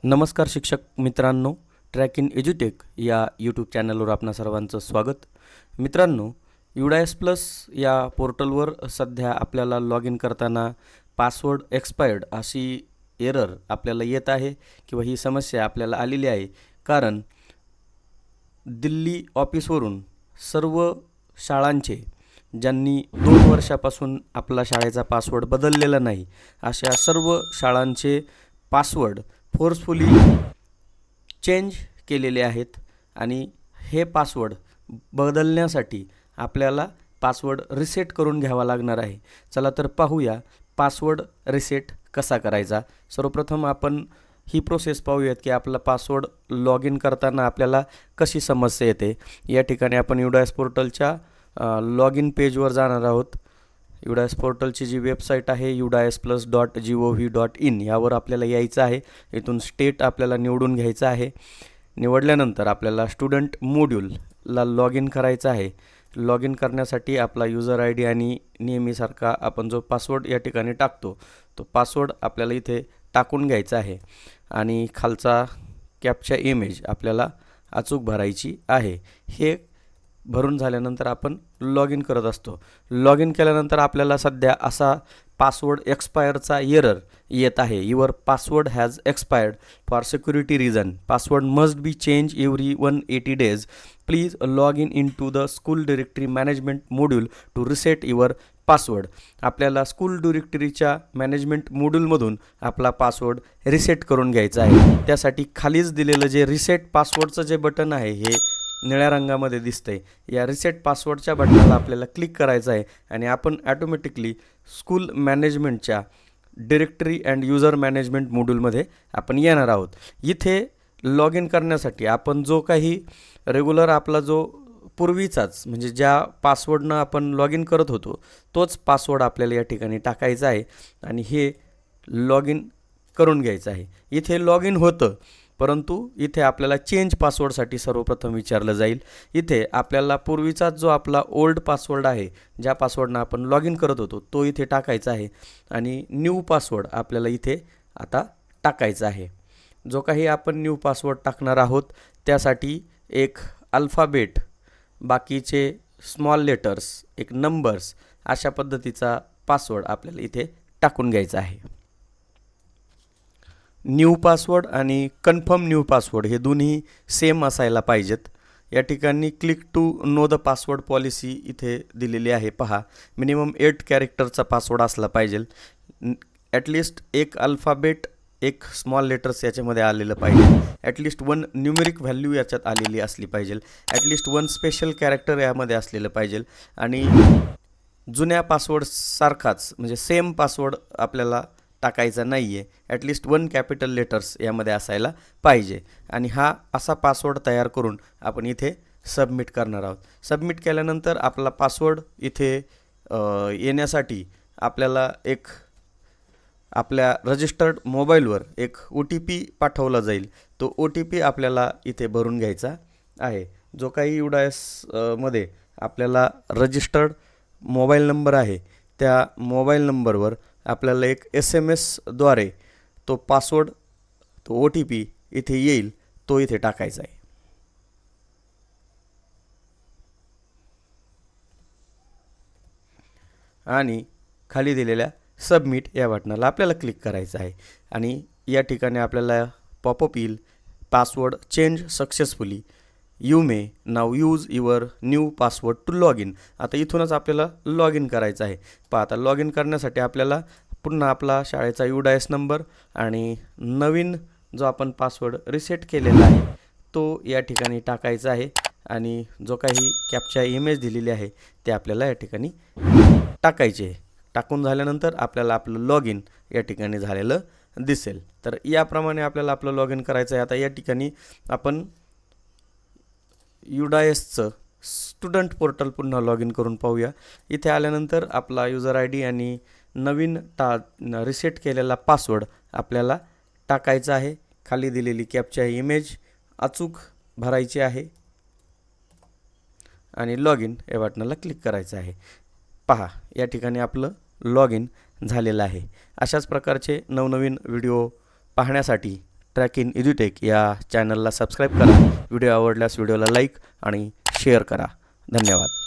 नमस्कार शिक्षक मित्रांनो, ट्रॅक इन एज्युटेक या यूट्यूब चॅनलवर आपणा सर्वांचं स्वागत. मित्रांनो, युडायस प्लस या पोर्टलवर सध्या आपल्याला लॉग इन करताना पासवर्ड एक्सपायर्ड अशी एरर आपल्याला येत आहे किंवा ही समस्या आपल्याला आलेली आहे. कारण दिल्ली ऑफिसवरून सर्व शाळांचे ज्यांनी 2 वर्षापासून आपला शाळेचा पासवर्ड बदललेला नाही अशा सर्व शाळांचे पासवर्ड फोर्सफुली चेंज केलेले आहेत आणि हे पासवर्ड बदलण्यासाठी आपल्याला पासवर्ड रिसेट करून घ्यावा लागणार आहे. चला तर पाहूया पासवर्ड रिसेट कसा करायचा. सर्वप्रथम आपण ही प्रोसेस पाहूयात की आपला पासवर्ड लॉग इन करताना आपल्याला कशी समस्या येते. या ठिकाणी आपण युडायस पोर्टलच्या लॉग इन पेजवर जाणार आहोत. युडायस पोर्टलची जी वेबसाईट आहे udasplus.gov.in यावर आपल्याला यायचं आहे. इथून स्टेट आपल्याला निवडून घ्यायचं आहे. निवडल्यानंतर आपल्याला स्टुडंट मॉड्यूलला लॉग इन करायचं आहे. लॉग इन करण्यासाठी आपला युजर आय डी आणि नेहमीसारखा आपण जो पासवर्ड या ठिकाणी टाकतो तो पासवर्ड आपल्याला इथे टाकून घ्यायचा आहे आणि खालचा कॅप्चा इमेज आपल्याला अचूक भरायची आहे. हे भरून झाल्यानंतर आपण लॉग इन करत असतो. लॉग इन केल्यानंतर आपल्याला सध्या असा पासवर्ड एक्सपायरचा एरर येत आहे. Your password has expired for security reason. Password must be change every 180 days. Please log in to the school directory management module to reset your password. आपल्याला school डिरेक्टरीच्या management मॉड्यूलमधून आपला पासवर्ड रिसेट करून घ्यायचा आहे. त्यासाठी खालीच दिलेलं जे रिसेट पासवर्डचं जे बटन आहे हे निळ्या रंगामध्ये दिसतंय. या रिसेट पासवर्डच्या बटनाला आपल्याला क्लिक करायचं आहे आणि आपण ॲटोमॅटिकली स्कूल मॅनेजमेंटच्या डिरेक्टरी अँड युजर मॅनेजमेंट मॉड्यूलमध्ये आपण येणार आहोत. इथे लॉग इन करण्यासाठी आपण जो काही रेग्युलर आपला जो पूर्वीचाच म्हणजे ज्या पासवर्डनं आपण लॉग इन करत होतो तोच पासवर्ड आपल्याला या ठिकाणी टाकायचा आहे आणि हे लॉग इन करून घ्यायचं आहे. इथे लॉग इन होतं परंतु इथे आपल्याला चेंज पासवर्डसाठी सर्वप्रथम विचारलं जाईल. इथे आपल्याला पूर्वीचा जो आपला ओल्ड पासवर्ड आहे ज्या पासवर्डनं आपण लॉग इन करत होतो तो इथे टाकायचा आहे आणि न्यू पासवर्ड आपल्याला इथे आता टाकायचा आहे. जो काही आपण न्यू पासवर्ड टाकणार आहोत त्यासाठी एक अल्फाबेट, बाकीचे स्मॉल लेटर्स, एक नंबर्स अशा पद्धतीचा पासवर्ड आपल्याला इथे टाकून घ्यायचा आहे. न्यू पासवर्ड आणि कन्फर्म न्यू पासवर्ड हे दोन्ही सेम असायला पाहिजेत. या ठिकाणी click to know the password policy इथे दिलेली आहे. पहा, मिनिमम 8 कॅरेक्टरचा पासवर्ड असला पाहिजे. ॲटलिस्ट एक अल्फाबेट, एक स्मॉल लेटर्स याच्यामध्ये आलेलं पाहिजे. ॲटलिस्ट 1 न्यूमेरिक व्हॅल्यू याच्यात आलेली असली पाहिजे. ॲटलिस्ट 1 स्पेशल कॅरेक्टर यामध्ये असलेलं पाहिजे आणि जुन्या पासवर्डसारखाच म्हणजे सेम पासवर्ड आपल्याला टाकायचा नाही आहे. ॲटलिस्ट 1 कॅपिटल लेटर्स यामध्ये असायला पाहिजे आणि हा असा पासवर्ड तयार करून आपण इथे सबमिट करणार आहोत. सबमिट केल्यानंतर आपला पासवर्ड इथे येण्यासाठी आपल्याला एक आपल्या रजिस्टर्ड मोबाईलवर एक OTP पाठवला जाईल. तो OTP आपल्याला इथे भरून घ्यायचा आहे. जो काही युडायस मध्ये आपल्याला रजिस्टर्ड मोबाईल नंबर आहे त्या मोबाईल नंबरवर आपल्याला एक SMS द्वारे तो पासवर्ड, तो OTP इथे येईल, तो इथे टाकायचा आहे. आणि खाली दिलेल्या सबमिट या बटनाला आपल्याला क्लिक करायचं आहे आणि या ठिकाणी आपल्याला पॉपअप येईल, password change successfully, you may now use your new password to log in. आता इथूनच आपल्याला लॉग इन करायचं आहे. पहा, आता लॉग इन करण्यासाठी आपल्याला पुन्हा आपला शाळेचा युडायस नंबर आणि नवीन जो आपण पासवर्ड रिसेट केलेला आहे तो या ठिकाणी टाकायचा आहे आणि जो काही कॅप्चा इमेज दिलेली आहे ते आपल्याला या ठिकाणी टाकायचे. टाकून झाल्यानंतर आपल्याला आपलं लॉग इन या ठिकाणी झालेलं दिसेल. तर याप्रमाणे आपल्याला आपलं लॉग इन करायचं आहे. आता या ठिकाणी आपण युडायसचं स्टुडंट पोर्टल पुन्हा लॉग इन करून पाहूया. इथे आल्यानंतर आपला युजर आय डी आणि नवीन रिसेट केलेला पासवर्ड आपल्याला टाकायचा आहे. खाली दिलेली कॅप्चा इमेज अचूक भरायची आहे आणि लॉग इन या बटनाला क्लिक करायचं आहे. पहा, या ठिकाणी आपलं लॉग इन झालेलं आहे. अशाच प्रकारचे नवनवीन व्हिडिओ पाहण्यासाठी ट्रॅक इन एज्युटेक या चॅनलला सबस्क्राईब करा. व्हिडिओ आवडल्यास व्हिडिओला लाईक आणि शेअर करा. धन्यवाद.